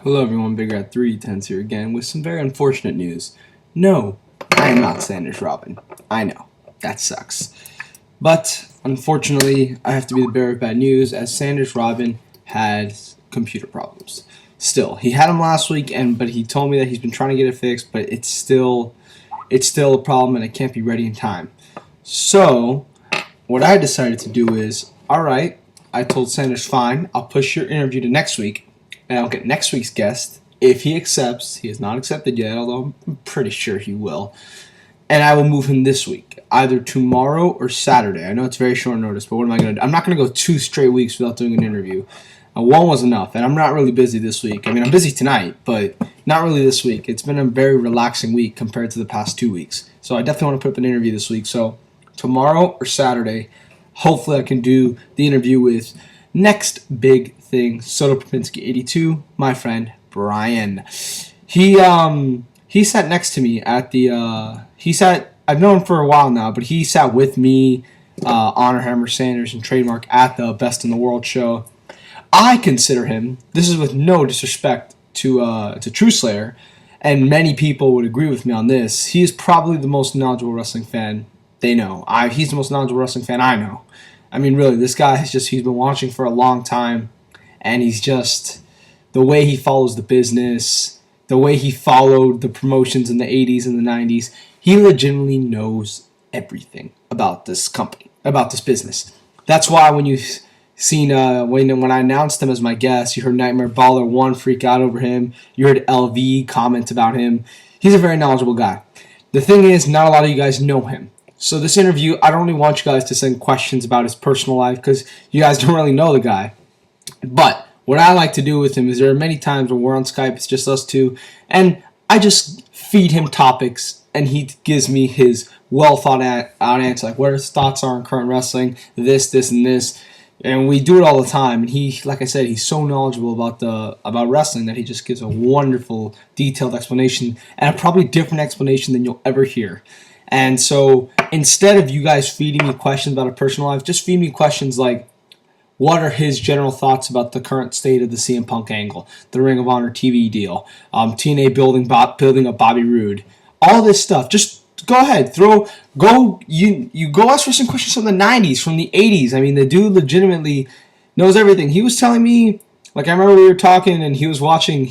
Hello everyone, Big Rat 310s here again with some very unfortunate news. No, I am not Sanders Robin. I know, that sucks. But, unfortunately, I have to be the bearer of bad news as Sanders Robin had computer problems. Still, he had them last week, but he told me that he's been trying to get it fixed, but it's still a problem and it can't be ready in time. So, what I decided to do is, alright, I told Sanders, fine, I'll push your interview to next week. And I'll get next week's guest, if he accepts. He has not accepted yet, although I'm pretty sure he will. And I will move him this week, either tomorrow or Saturday. I know it's very short notice, but what am I going to do? I'm not going to go 2 straight weeks without doing an interview. One was enough, and I'm not really busy this week. I mean, I'm busy tonight, but not really this week. It's been a very relaxing week compared to the past 2 weeks. So I definitely want to put up an interview this week. So tomorrow or Saturday, hopefully I can do the interview with next big thing, Soto Propinski 82, my friend Brian. He sat next to me at the I've known him for a while now, but he sat with me, Honor Hammer Sanders and Trademark at the Best in the World show. I consider him, this is with no disrespect to True Slayer, and many people would agree with me on this, he is probably the most knowledgeable wrestling fan they know. He's the most knowledgeable wrestling fan I know. I mean, really, this guy he's been watching for a long time, and he's just, the way he follows the business, the way he followed the promotions in the 80s and the 90s, he legitimately knows everything about this company, about this business. That's why when you've seen, when I announced him as my guest, you heard Nightmare Baller 1 freak out over him, you heard LV comment about him. He's a very knowledgeable guy. The thing is, not a lot of you guys know him. So this interview, I don't really want you guys to send questions about his personal life because you guys don't really know the guy. But what I like to do with him is there are many times when we're on Skype, it's just us two, and I just feed him topics, and he gives me his well-thought-out answer, like what his thoughts are on current wrestling, this, and this, and we do it all the time. And he, like I said, he's so knowledgeable about wrestling that he just gives a wonderful, detailed explanation, and a probably different explanation than you'll ever hear. And so instead of you guys feeding me questions about a personal life, just feed me questions like, what are his general thoughts about the current state of the CM Punk angle, the Ring of Honor TV deal, TNA building up Bobby Roode, all this stuff. Just go ahead, go ask for some questions from the 90s, from the 80s. I mean, the dude legitimately knows everything. He was telling me, like, I remember we were talking and he was watching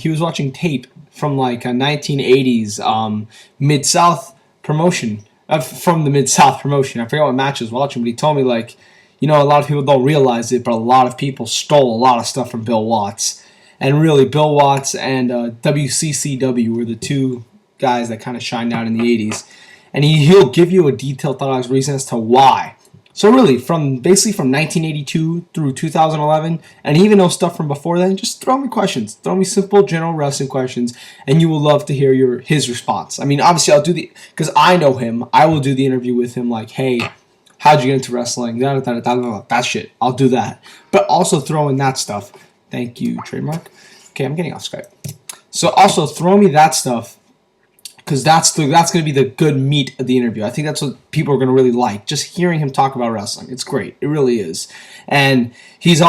tape from like a 1980s Mid-South promotion. From the Mid-South promotion. I forget what match I was watching, but he told me, like, you know, a lot of people don't realize it, but a lot of people stole a lot of stuff from Bill Watts. And really, Bill Watts and WCCW were the two guys that kind of shined out in the 80s. And he'll give you a detailed thought out reason as to why. So really, basically from 1982 through 2011, and even though stuff from before then, just throw me questions. Throw me simple general wrestling questions, and you will love to hear his response. I mean, obviously, I'll do because I know him, I will do the interview with him like, hey, how'd you get into wrestling? That shit. I'll do that. But also throw in that stuff. Thank you, Trademark. Okay, I'm getting off Skype. So also throw me that stuff, because that's going to be the good meat of the interview. I think that's what people are going to really like, just hearing him talk about wrestling. It's great. It really is. And he's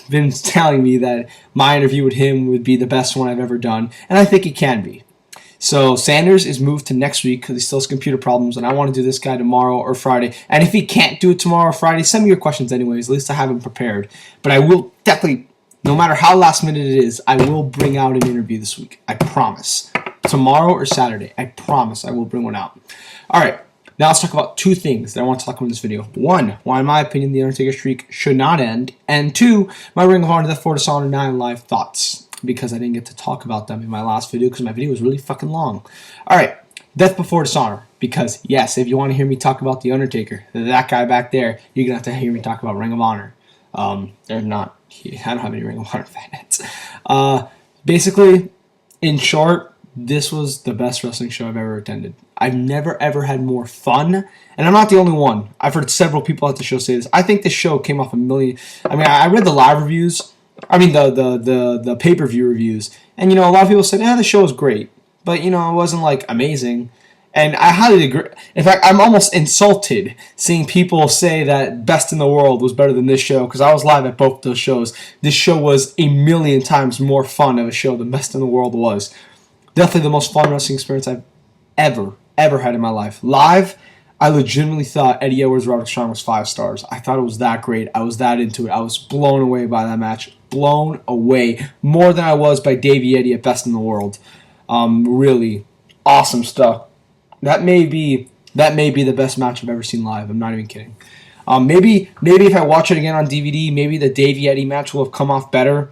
been telling me that my interview with him would be the best one I've ever done, and I think it can be. So Sanders is moved to next week because he still has computer problems, and I want to do this guy tomorrow or Friday. And if he can't do it tomorrow or Friday, send me your questions anyways. At least I have them prepared. But I will definitely, no matter how last minute it is, I will bring out an interview this week. I promise. Tomorrow or Saturday. I promise I will bring one out. All right. Now let's talk about 2 things that I want to talk about in this video. 1, why in my opinion the Undertaker streak should not end. And 2, my Ring of Honor Death for Dishonor 9 live thoughts, because I didn't get to talk about them in my last video because my video was really fucking long. All right. Death Before Dishonor. Because, yes, if you want to hear me talk about The Undertaker, that guy back there, you're going to have to hear me talk about Ring of Honor. They're not, I don't have any Ring of Honor fans. Basically, in short, this was the best wrestling show I've ever attended. I've never, ever had more fun. And I'm not the only one. I've heard several people at the show say this. I think this show came off a million. I mean, I read the live reviews. I mean, the pay-per-view reviews. And, you know, a lot of people said, the show was great. But, you know, it wasn't, like, amazing. And I highly agree. In fact, I'm almost insulted seeing people say that Best in the World was better than this show, because I was live at both those shows. This show was a million times more fun of a show than Best in the World was. Definitely the most fun wrestling experience I've ever had in my life. Live, I legitimately thought Eddie Edwards Roderick Strong was 5 stars. I thought it was that great. I was that into it. I was blown away by that match. Blown away. More than I was by Davey Eddie at Best in the World. Really awesome stuff. That may be the best match I've ever seen live. I'm not even kidding. Maybe if I watch it again on DVD, maybe the Davey Eddie match will have come off better.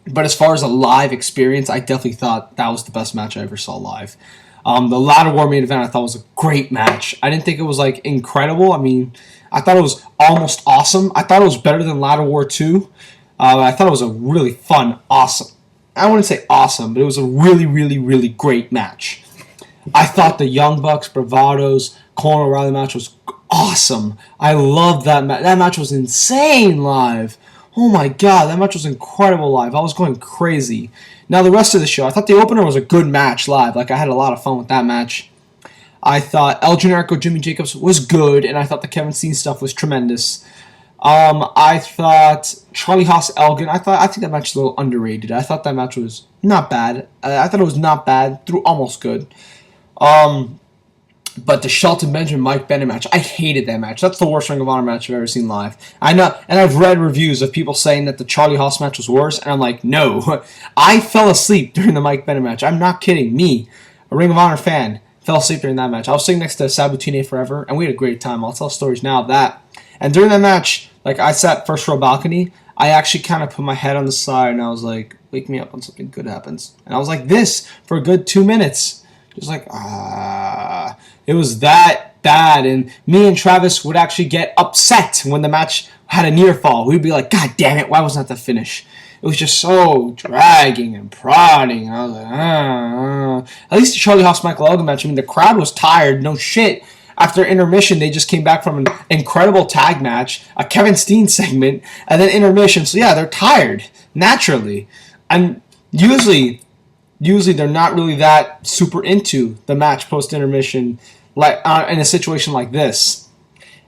But as far as a live experience, I definitely thought that was the best match I ever saw live. The Ladder War main event I thought was a great match. I didn't think it was like incredible. I mean, I thought it was almost awesome. I thought it was better than Ladder War 2. I thought it was a really fun, awesome. I wouldn't say awesome, but it was a really great match. I thought the Young Bucks, Bravados, Colin O'Reilly match was awesome. I loved that match. That match was insane live. Oh my god, that match was incredible live. I was going crazy. Now the rest of the show, I thought the opener was a good match live. Like, I had a lot of fun with that match. I thought El Generico, Jimmy Jacobs was good, and I thought the Kevin Steen stuff was tremendous. I thought Charlie Haas, Elgin, I think that match is a little underrated. I thought that match was not bad. I thought it was not bad, through almost good. But the Shelton Benjamin Mike Bennett match, I hated that match. That's the worst Ring of Honor match I've ever seen live. I know, and I've read reviews of people saying that the Charlie Haas match was worse, and I'm like, no. I fell asleep during the Mike Bennett match. I'm not kidding. Me, a Ring of Honor fan, fell asleep during that match. I was sitting next to Sabatini Forever, and we had a great time. I'll tell stories now of that. And during that match, like, I sat first row balcony. I actually kind of put my head on the side, and I was like, wake me up when something good happens. And I was like this for a good 2 minutes. Just like, it was that bad. And me and Travis would actually get upset when the match had a near fall. We'd be like, God damn it, why wasn't that the finish? It was just so dragging and prodding. And I was like, At least the Charlie Haas Michael Elgin match, I mean, the crowd was tired, no shit. After intermission, they just came back from an incredible tag match, a Kevin Steen segment, and then intermission. So yeah, they're tired, naturally. And usually they're not really that super into the match post-intermission, like in a situation like this.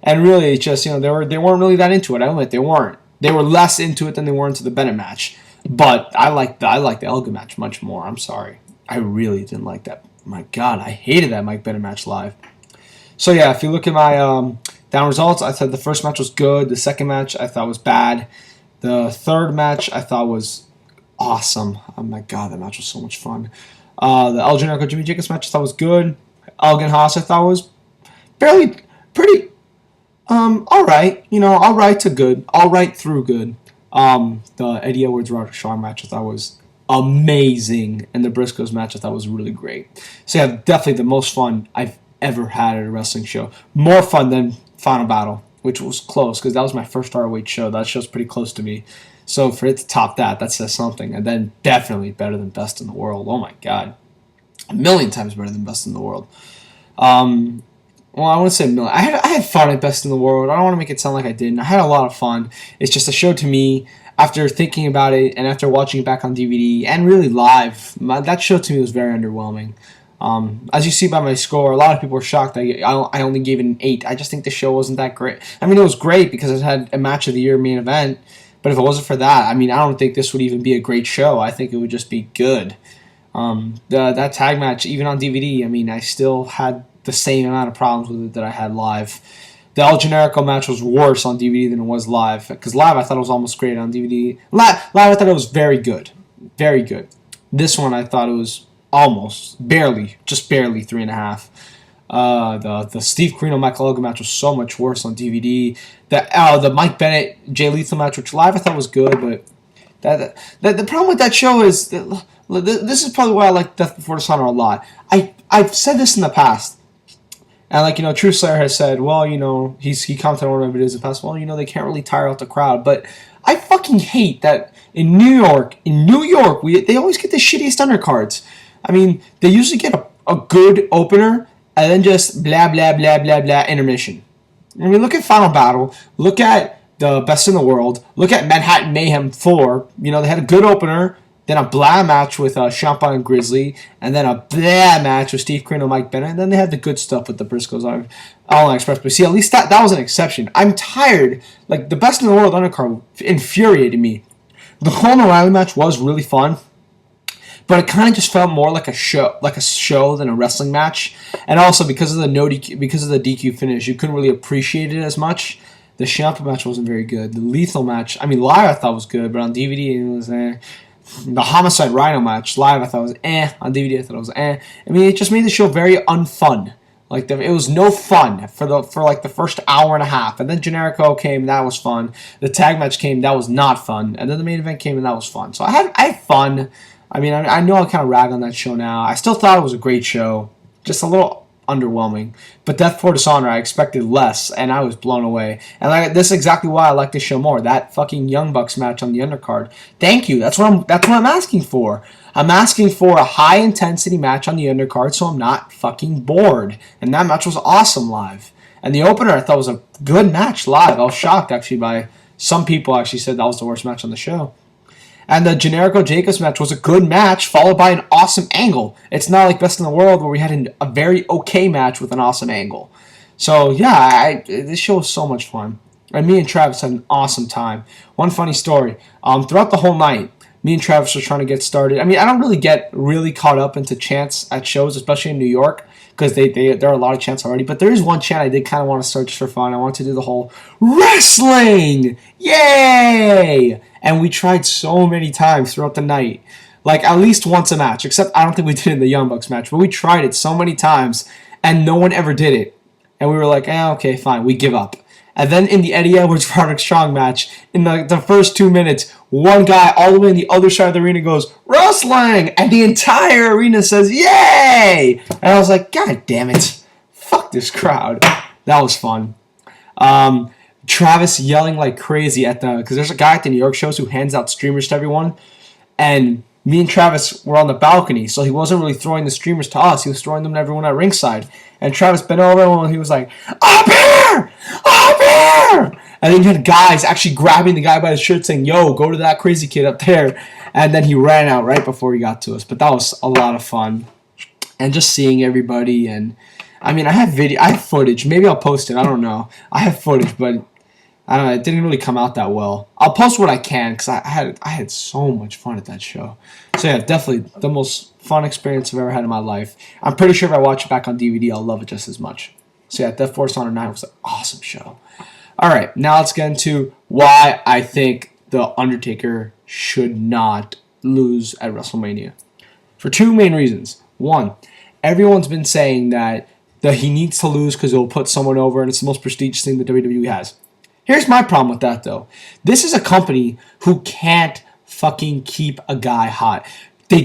And really, it's just, they weren't really that into it. I admit they weren't. They were less into it than they were into the Bennett match. But I like the Elgin match much more. I'm sorry. I really didn't like that. My God, I hated that Mike Bennett match live. So yeah, if you look at my down results, I thought the first match was good. The second match I thought was bad. The third match I thought was awesome. Oh my God, that match was so much fun. The El Generico Jimmy Jacobs match I thought was good. Elgin Haas I thought was pretty alright. Alright to good. Alright through good. The Eddie Edwards Roderick Strong match I thought was amazing. And the Briscoes match I thought was really great. So yeah, definitely the most fun I've ever had at a wrestling show. More fun than Final Battle, which was close because that was my first ROH show. That show's pretty close to me. So for it to top that says something. And then definitely better than Best in the World. Oh my God. A million times better than Best in the World. Well, I wouldn't say a million. I had fun at Best in the World. I don't want to make it sound like I didn't. I had a lot of fun. It's just a show to me, after thinking about it and after watching it back on DVD and really live, that show to me was very underwhelming. As you see by my score, a lot of people were shocked that I only gave it an 8. I just think the show wasn't that great. I mean, it was great because it had a match of the year main event, but if it wasn't for that, I mean, I don't think this would even be a great show. I think it would just be good. That tag match, even on DVD, I mean, I still had the same amount of problems with it that I had live. The El Generico match was worse on DVD than it was live, because live I thought it was almost great on DVD. Live I thought it was very good. Very good. This one I thought it was almost, just barely 3.5. The Steve Corino Michael Elgin match was so much worse on DVD. The Mike Bennett Jay Lethal match, which live I thought was good, but the problem with that show is that, this is probably why I like Death Before Dishonor a lot. I've said this in the past, and True Slayer has said, well, he commented on one of my videos in the past. Well, they can't really tire out the crowd, but I fucking hate that in New York, they always get the shittiest undercards. I mean, they usually get a good opener and then just blah, blah, blah, blah, blah, intermission. I mean, look at Final Battle. Look at the Best in the World. Look at Manhattan Mayhem 4. They had a good opener then a blah match with Ciampa and Grizzly, and then a blah match with Steve Corino and Mike Bennett, and then they had the good stuff with the Briscoes on All Express. But see, at least that was an exception. I'm tired. Like, the best in the world undercard infuriated me. The Cole O'Reilly match was really fun, but it kind of just felt more like a show than a wrestling match. And also because of the DQ finish, you couldn't really appreciate it as much. The Ciampa match wasn't very good. The Lethal match, I mean, live I thought was good, but on DVD it was The Homicide Rhino match live I thought was On DVD I thought it was I mean, it just made the show very unfun. Like, it was no fun for like the first hour and a half. And then Generico came, that was fun. The tag match came, that was not fun. And then the main event came, and that was fun. So I had fun. I mean, I know I kind of rag on that show now. I still thought it was a great show. Just a little underwhelming. But Death Before Dishonor, I expected less, and I was blown away. And this is exactly why I like this show more. That fucking Young Bucks match on the undercard. Thank you. That's what I'm asking for. I'm asking for a high-intensity match on the undercard so I'm not fucking bored. And that match was awesome live. And the opener I thought was a good match live. I was shocked, actually, by some people actually said that was the worst match on the show. And the Generico Jacobs match was a good match, followed by an awesome angle. It's not like Best in the World, where we had a very okay match with an awesome angle. So, yeah, this show was so much fun. And me and Travis had an awesome time. One funny story. Throughout the whole night, me and Travis were trying to get started. I mean, I don't really get really caught up into chants at shows, especially in New York, because there are a lot of chants already. But there is one chant I did kind of want to start just for fun. I wanted to do the whole wrestling! Yay! And we tried so many times throughout the night. Like, at least once a match. Except I don't think we did it in the Young Bucks match. But we tried it so many times, and no one ever did it. And we were like, okay, fine, we give up. And then in the Eddie Edwards-Roderick Strong match, in the first 2 minutes, one guy all the way on the other side of the arena goes, wrestling! And the entire arena says, yay! And I was like, God damn it. Fuck this crowd. That was fun. Travis yelling like crazy because there's a guy at the New York shows who hands out streamers to everyone. And me and Travis were on the balcony, so he wasn't really throwing the streamers to us. He was throwing them to everyone at ringside. And Travis bent over and he was like, up here! Up here! And then you had guys actually grabbing the guy by his shirt saying, yo, go to that crazy kid up there. And then he ran out right before he got to us. But that was a lot of fun. And just seeing everybody. And I mean, I have footage. Maybe I'll post it. I don't know. I have footage, but I don't know, it didn't really come out that well. I'll post what I can because I had so much fun at that show. So yeah, definitely the most fun experience I've ever had in my life. I'm pretty sure if I watch it back on DVD, I'll love it just as much. So yeah, Death Force Honor 9 was an awesome show. All right, now let's get into why I think The Undertaker should not lose at WrestleMania. For two main reasons. One, everyone's been saying that he needs to lose because it will put someone over and it's the most prestigious thing the WWE has. Here's my problem with that, though. This is a company who can't fucking keep a guy hot. They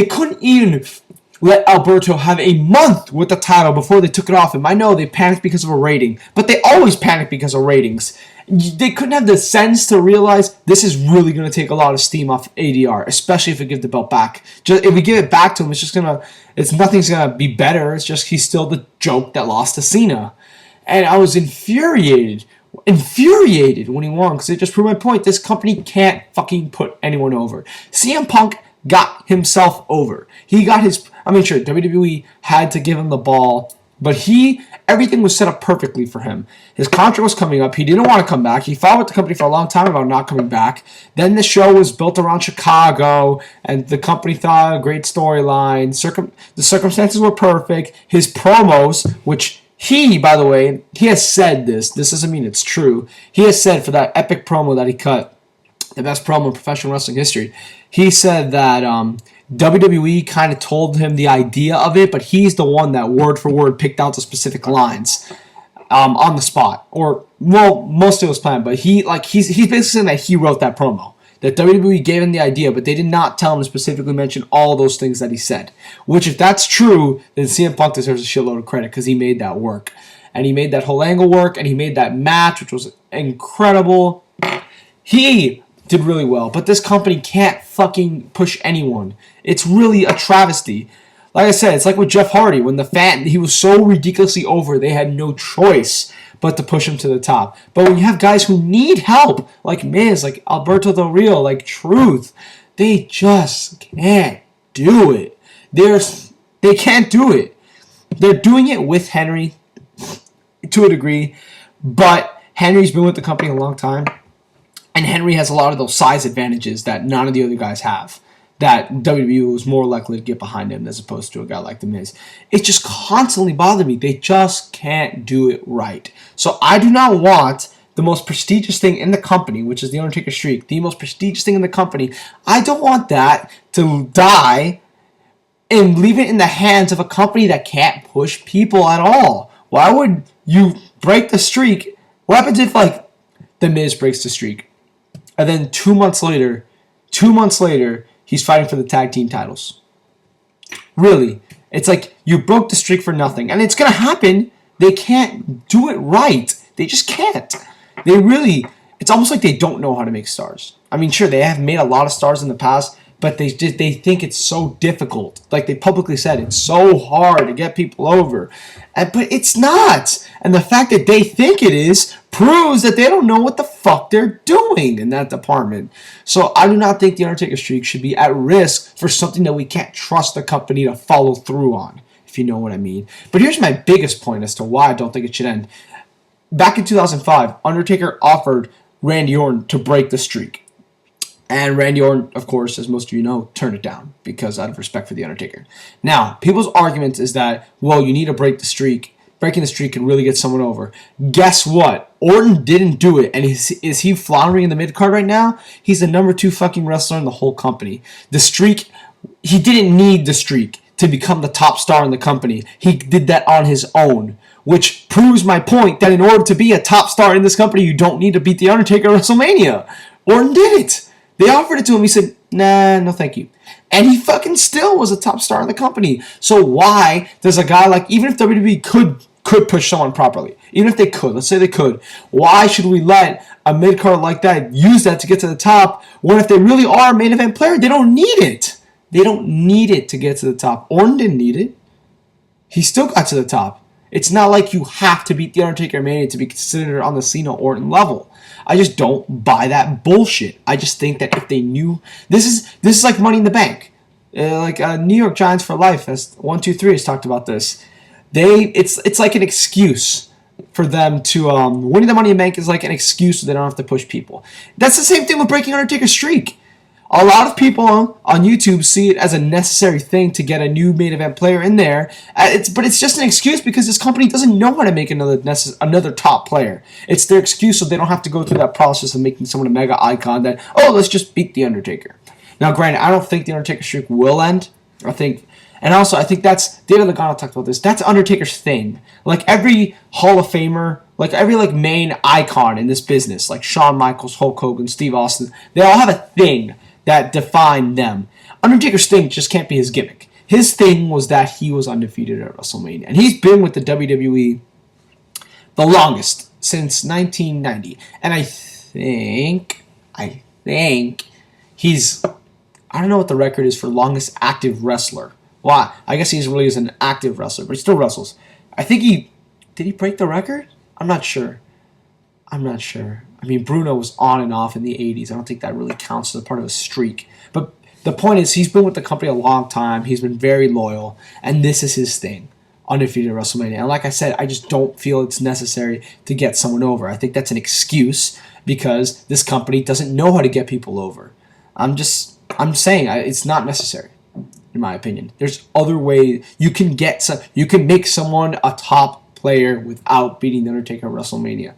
couldn't even let Alberto have a month with the title before they took it off him. I know they panicked because of a rating, but they always panic because of ratings. They couldn't have the sense to realize this is really going to take a lot of steam off ADR, especially if we give the belt back. If we give it back to him, nothing's going to be better. It's just he's still the joke that lost to Cena. And I was infuriated when he won because it just proved my point. This company can't fucking put anyone over. CM Punk got himself over. He got his... I mean, sure, WWE had to give him the ball, but everything was set up perfectly for him. His contract was coming up. He didn't want to come back. He fought with the company for a long time about not coming back. Then the show was built around Chicago, and the company thought a great storyline. The circumstances were perfect. His promos, which... by the way, he has said this doesn't mean it's true. He has said for that epic promo that he cut, the best promo in professional wrestling history, he said that WWE kind of told him the idea of it, but he's the one that word for word picked out the specific lines on the spot. Or, well, most of it was planned, but he's basically saying that he wrote that promo. That WWE gave him the idea, but they did not tell him to specifically mention all those things that he said. Which, if that's true, then CM Punk deserves a shitload of credit because he made that work. And he made that whole angle work, and he made that match, which was incredible. He did really well, but this company can't fucking push anyone. It's really a travesty. Like I said, it's like with Jeff Hardy. When he was so ridiculously over, they had no choice but to push him to the top. But when you have guys who need help, like Miz, like Alberto Del Rio, like Truth, They just can't do it. They can't do it. They're doing it with Henry to a degree, but Henry's been with the company a long time, and Henry has a lot of those size advantages that none of the other guys have, that WWE was more likely to get behind him as opposed to a guy like The Miz. It just constantly bothered me. They just can't do it right. So I do not want the most prestigious thing in the company, which is the Undertaker streak, the most prestigious thing in the company. I don't want that to die and leave it in the hands of a company that can't push people at all. Why would you break the streak? What happens if, like, The Miz breaks the streak, and then 2 months later, he's fighting for the tag team titles? Really? It's like you broke the streak for nothing. And it's going to happen. They can't do it right. They just can't. It's almost like they don't know how to make stars. I mean, sure, they have made a lot of stars in the past, but they think it's so difficult. Like they publicly said, it's so hard to get people over. But it's not. And the fact that they think it is proves that they don't know what the fuck they're doing in that department. So I do not think the Undertaker streak should be at risk for something that we can't trust the company to follow through on, if you know what I mean. But here's my biggest point as to why I don't think it should end. Back in 2005, Undertaker offered Randy Orton to break the streak. And Randy Orton, of course, as most of you know, turned it down because out of respect for The Undertaker. Now, people's argument is that, well, you need to break the streak. Breaking the streak can really get someone over. Guess what? Orton didn't do it. And is he floundering in the mid-card right now? He's the number 2 fucking wrestler in the whole company. The streak, he didn't need the streak to become the top star in the company. He did that on his own, which proves my point that in order to be a top star in this company, you don't need to beat The Undertaker at WrestleMania. Orton did it. They offered it to him. He said, nah, no thank you. And he fucking still was a top star in the company. So why does a guy like, even if WWE could push someone properly, even if they could, let's say they could, why should we let a mid-card like that use that to get to the top when if they really are a main event player, they don't need it. They don't need it to get to the top. Orton didn't need it. He still got to the top. It's not like you have to beat The Undertaker Mania to be considered on the Cena Orton level. I just don't buy that bullshit. I just think that if they knew, this is like Money in the Bank, New York Giants for life. As 123 has talked about this. It's like an excuse for them to winning the Money in the Bank is like an excuse so they don't have to push people. That's the same thing with breaking Undertaker's streak. A lot of people on YouTube see it as a necessary thing to get a new main event player in there. But it's just an excuse because this company doesn't know how to make another top player. It's their excuse so they don't have to go through that process of making someone a mega icon that, oh, let's just beat The Undertaker. Now, granted, I don't think The Undertaker streak will end. I think that's, David Lagana talked about this, that's Undertaker's thing. Like every Hall of Famer, like every main icon in this business, like Shawn Michaels, Hulk Hogan, Steve Austin, they all have a thing that defined them. Undertaker's thing just can't be his gimmick. His thing was that he was undefeated at WrestleMania. And he's been with the WWE the longest, since 1990. And I think he's, I don't know what the record is for longest active wrestler. Well, I guess he's really is an active wrestler, but he still wrestles. I think did he break the record? I'm not sure. I mean, Bruno was on and off in the 80s. I don't think that really counts as a part of a streak. But the point is, he's been with the company a long time. He's been very loyal. And this is his thing, undefeated at WrestleMania. And like I said, I just don't feel it's necessary to get someone over. I think that's an excuse because this company doesn't know how to get people over. I'm saying it's not necessary, in my opinion. There's other ways. You can make someone a top player without beating The Undertaker at WrestleMania.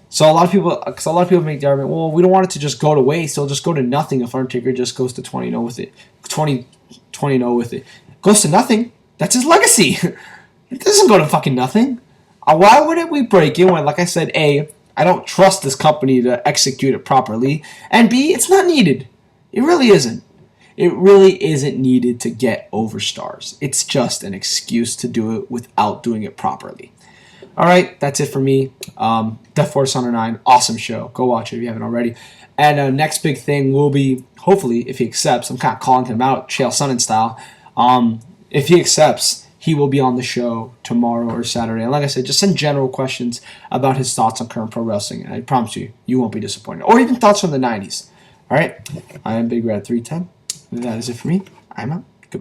So a lot of people make the argument, well, we don't want it to just go to waste. It'll just go to nothing if Undertaker just goes to 20-0 with it. 20-0 with it. Goes to nothing. That's his legacy. It doesn't go to fucking nothing. Why wouldn't we break it when, like I said, A, I don't trust this company to execute it properly, and B, it's not needed. It really isn't. It really isn't needed to get over stars. It's just an excuse to do it without doing it properly. All right, that's it for me. Death Force 109, awesome show. Go watch it if you haven't already. And next big thing will be, hopefully, if he accepts, I'm kind of calling him out, Chael Sonnen style. If he accepts, he will be on the show tomorrow or Saturday. And like I said, just send general questions about his thoughts on current pro wrestling. And I promise you, you won't be disappointed. Or even thoughts from the 90s. All right, I am Big Red 310. that is it for me. I'm out.